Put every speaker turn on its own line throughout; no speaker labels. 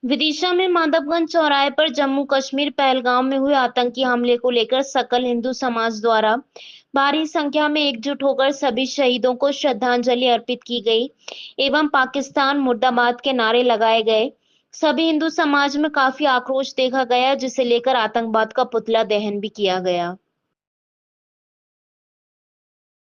विदिशा में माधवगंज चौराहे पर जम्मू कश्मीर पहलगाम में हुए आतंकी हमले को लेकर सकल हिंदू समाज द्वारा भारी संख्या में एकजुट होकर सभी शहीदों को श्रद्धांजलि अर्पित की गई एवं पाकिस्तान मुर्दाबाद के नारे लगाए गए। सभी हिंदू समाज में काफी आक्रोश देखा गया, जिसे लेकर आतंकवाद का पुतला दहन भी किया गया।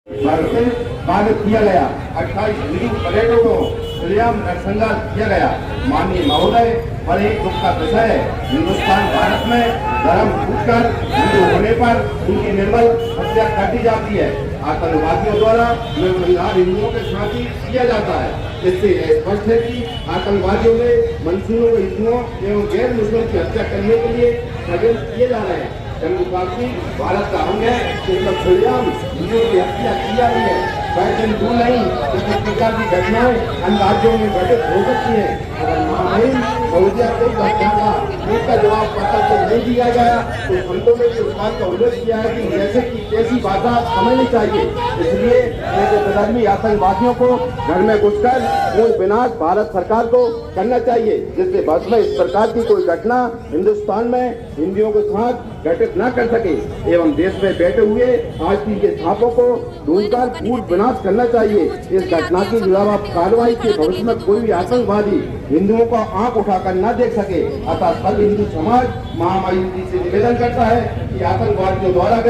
किया गया 28 हिंदू परेडों को सरेआम नरसंहार किया गया। माननीय महोदय, बड़े दुख का विषय है, हिंदुस्तान भारत में धर्म छूटकर हिंदू होने पर उनकी निर्मल हत्या काटी जाती है। आतंकवादियों द्वारा नरसंहार हिंदुओं के साथ ही किया जाता है। इससे स्पष्ट है कि आतंकवादियों के मंसूबों को हिंदुओं एवं गैर मुस्लिम की हत्या करने के लिए षड्यंत्र किए जा रहे हैं। जम्मू कश्मीर भारत का अंग है, इसमें खुलेआम हिंदुओं की हत्या की जा रही है। वैसे दूर नहीं, इस प्रकार की घटनाएं अन्य राज्यों में घटित हो सकती है। अगर महामहिम महोदया को घटना का इसका जवाब पता तो नहीं दिया गया, तो संतों ने इस बात का उल्लेख किया है कि जैसे कि कैसी भाषा समझनी चाहिए। इसलिए ऐसे बेधर्मी आतंकवादियों को घर में घुसकर मूल विनाश भारत सरकार को करना चाहिए, जिससे बस में इस प्रकार की कोई घटना हिंदुस्तान में हिंदुओं के साथ घटित न कर सके एवं देश में बैठे हुए आतंकी के छापों को ढूंढकर पूर्ण विनाश करना चाहिए। इस घटना की जवाब कार्रवाई के भविष्य में कोई भी आतंकवादी हिंदुओं को आंख उठाकर न देख सके। अतः सब हिंदू समाज महामारी जी से निवेदन करता है कि आतंकवादियों द्वारा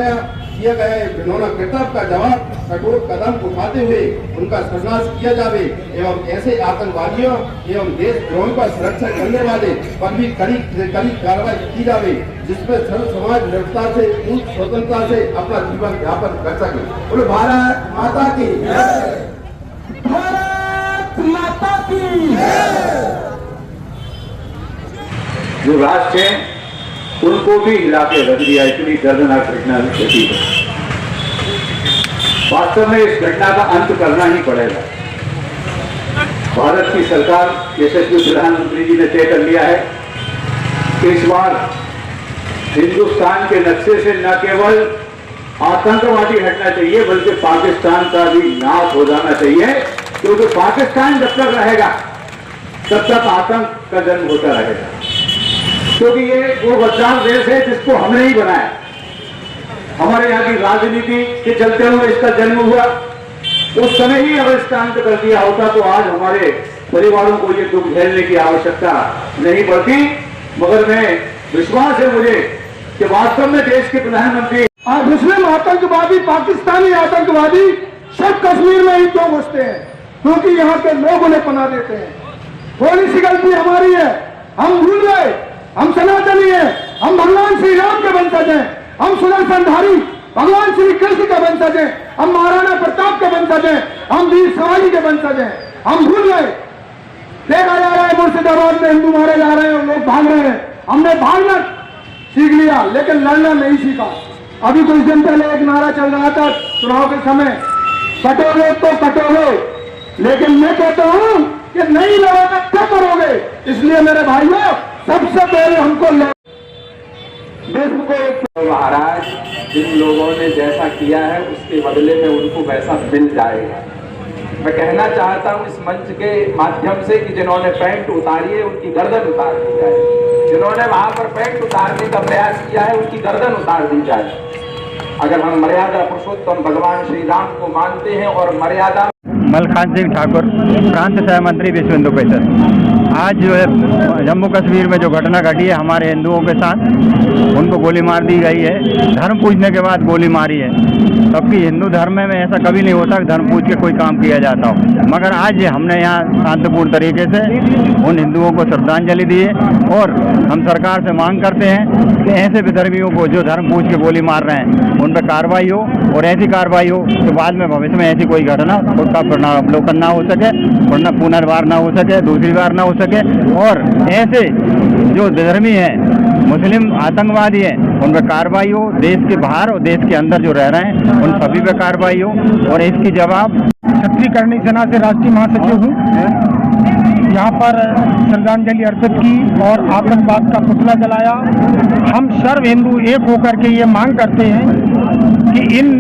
किया गया घिनौना कृत्य का जवाब कठोर कदम उठाते हुए उनका सर्वनाश किया जावे एवं ऐसे आतंकवादियों एवं देशद्रोहियों का सुरक्षा करने वाले पर भी कड़ी से कड़ी कार्रवाई की जावे, जिसमें सर्व समाज निर्भरता से पूर्ण स्वतंत्रता से अपना जीवन यापन कर सके। बोलो भारत माता की जय। भारत माता की जय।
जो राष्ट्र है उनको भी हिला के रख दिया, इतनी दर्दनाक घटना घटी है। वास्तव में इस घटना का अंत करना ही पड़ेगा। भारत की सरकार, यशस्वी प्रधानमंत्री जी ने तय कर लिया है कि इस बार हिंदुस्तान के नक्शे से न केवल आतंकवादी हटना चाहिए बल्कि पाकिस्तान का भी नाश हो जाना चाहिए, क्योंकि पाकिस्तान जब तक रहेगा तब तक आतंक का जन्म होता रहेगा। क्योंकि ये वो बदनाम देश है जिसको हमने ही बनाया। हमारे यहाँ की राजनीति के चलते हुए इसका जन्म हुआ। उस समय ही अगर इसका अंत कर दिया होता तो आज हमारे परिवारों को ये दुख झेलने की आवश्यकता नहीं पड़ती। मगर मैं विश्वास है मुझे कि वास्तव में देश के प्रधानमंत्री
और मुस्लिम आतंकवादी, पाकिस्तानी आतंकवादी सब कश्मीर में ही क्यों घुसते हैं? क्योंकि यहाँ के लोग उन्हें पनाह देते हैं। थोड़ी सी गलती हमारी है, हम भूल गए, हम सनातनी हैं, हम भगवान श्री राम के वंशज हैं, हम सुदर्शनधारी भगवान श्री कृष्ण के वंशज हैं, हम महाराणा प्रताप के वंशज हैं, हम वीर शिवाजी के वंशज हैं। हम भूल गए। देखा जा रहा है मुर्शिदाबाद में हिंदू मारे जा रहे हैं और लोग भाग रहे हैं। हमने भागना सीख लिया लेकिन लड़ना नहीं सीखा। अभी कुछ दिन पहले एक नारा चल रहा था चुनाव के समय, कटोगे तो कटोगे, लेकिन मैं कहता हूं कि नहीं लड़ोगे क्या करोगे? इसलिए मेरे भाइयों, सबसे पहले हमको देश को
महाराज, जिन लोगों ने जैसा किया है उसके बदले में उनको वैसा मिल जाएगा। मैं कहना चाहता हूं इस मंच के माध्यम से कि जिन्होंने पैंट उतारी है उनकी गर्दन उतार दी जाए, जिन्होंने वहां पर पैंट उतारने का प्रयास किया है उनकी गर्दन उतार दी जाए। अगर हम मर्यादा पुरुषोत्तम भगवान श्री राम को मानते हैं और मर्यादा
मलखान सिंह ठाकुर, प्रांत सह मंत्री, विश्व हिंदू परिषद। आज जो है जम्मू कश्मीर में जो घटना घटी है हमारे हिंदुओं के साथ, उनको गोली मार दी गई है। धर्म पूजने के बाद गोली मारी है, जबकि हिंदू धर्म में ऐसा कभी नहीं होता कि धर्म पूज के कोई काम किया जाता हो। मगर आज हमने यहाँ शांतिपूर्ण तरीके से उन हिंदुओं को श्रद्धांजलि दी है और हम सरकार से मांग करते हैं कि ऐसे विधर्मियों को जो धर्म पूज के गोली मार रहे हैं उन पर कार्रवाई हो, और ऐसी कार्रवाई हो तो बाद में भविष्य में ऐसी कोई घटना उसका अवलोकन ना हो सके, पुनर्वार ना हो सके, दूसरी बार ना हो सके। और ऐसे जो धर्मी हैं, मुस्लिम आतंकवादी हैं, उन पर कार्रवाई हो। देश के बाहर और देश के अंदर जो रह रहे हैं उन सभी पर कार्रवाई हो और इसकी जवाब।
क्षत्रिय करणी सेना से राष्ट्रीय महासचिव हूँ। यहाँ पर श्रद्धांजलि अर्पित की और आतंकवाद का पुतला जलाया। हम सर्व हिंदू एक होकर के ये मांग करते हैं
कि इन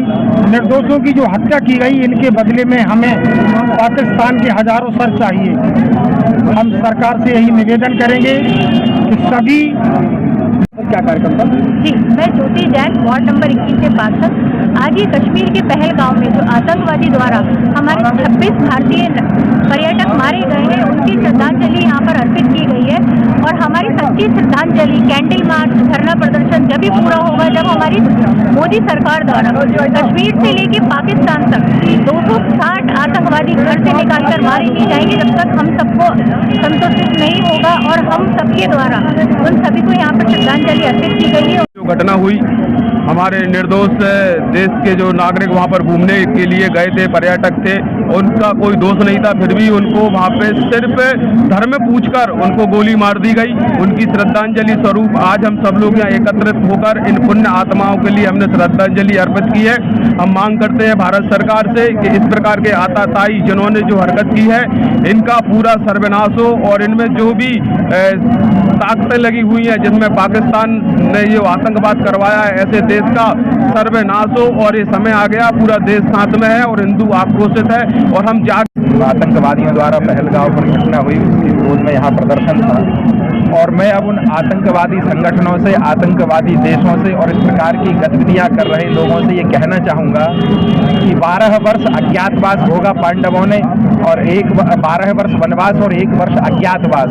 निर्दोषों की जो हत्या की गई, इनके बदले में हमें पाकिस्तान के हजारों सर चाहिए। हम सरकार से यही निवेदन करेंगे कि सभी क्या कार्यक्रम था?
जी, मैं ज्योति जैन, वार्ड नंबर 21 से पार्षद। आज ये कश्मीर के पहलगांव में जो आतंकवादी द्वारा हमारे 26 भारतीय पर्यटक मारे गए हैं, उनकी श्रद्धांजलि यहाँ पर अर्पित की गई है। और हमारी सच्ची श्रद्धांजलि कैंडल मार्च, धरना प्रदर्शन जब भी पूरा होगा, जब हमारी मोदी सरकार द्वारा कश्मीर से लेके पाकिस्तान तक 260 आतंकवादी घर से निकाल कर मारे नहीं जाएंगे, जब तक हम सबको संतुष्ट नहीं होगा। और हम सबके द्वारा उन सभी को यहाँ पर श्रद्धांजलि अर्पित की गई है।
जो घटना हुई, हमारे निर्दोष देश के जो नागरिक वहां पर घूमने के लिए गए थे, पर्यटक थे, उनका कोई दोष नहीं था, फिर भी उनको वहां पे सिर्फ धर्म पूछकर उनको गोली मार दी गई। उनकी श्रद्धांजलि स्वरूप आज हम सब लोग यहाँ एकत्रित होकर इन पुण्य आत्माओं के लिए हमने श्रद्धांजलि अर्पित की है। हम मांग करते हैं भारत सरकार से कि इस प्रकार के आतताई जिन्होंने जो हरकत की है, इनका पूरा सर्वनाश हो और इनमें जो भी ताकतें लगी हुई हैं, जिसमें पाकिस्तान ने ये आतंकवाद करवाया है, ऐसे देश का सर्वनाश हो। और ये समय आ गया, पूरा देश साथ में है और हिंदू आक्रोशित है। और हम
आतंकवादियों द्वारा पहलगांव पर घटना हुई, उसके विरोध में यहाँ प्रदर्शन था। और मैं अब उन आतंकवादी संगठनों से, आतंकवादी देशों से और इस प्रकार की गतिविधियां कर रहे लोगों से ये कहना चाहूँगा कि 12 वर्ष अज्ञातवास भोगा पांडवों ने, और 12 वर्ष वनवास और 1 वर्ष अज्ञातवास,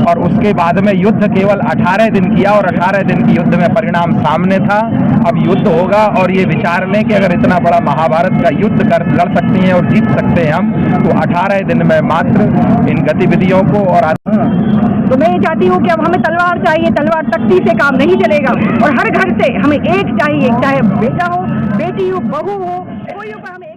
और उसके बाद में युद्ध केवल 18 दिन किया और 18 दिन की युद्ध में परिणाम सामने था। अब युद्ध होगा और ये विचार लें कि अगर इतना बड़ा महाभारत का युद्ध लड़ सकते हैं और जीत सकते हैं हम, तो 18 दिन में मात्र इन गतिविधियों को। और
तो मैं ये चाहती हूँ कि अब हमें तलवार चाहिए, तलवार तख्ती से काम नहीं चलेगा। और हर घर से हमें एक चाहिए, चाहे बेटा हो, बेटी हो, बहू हो, कोई हो, हमें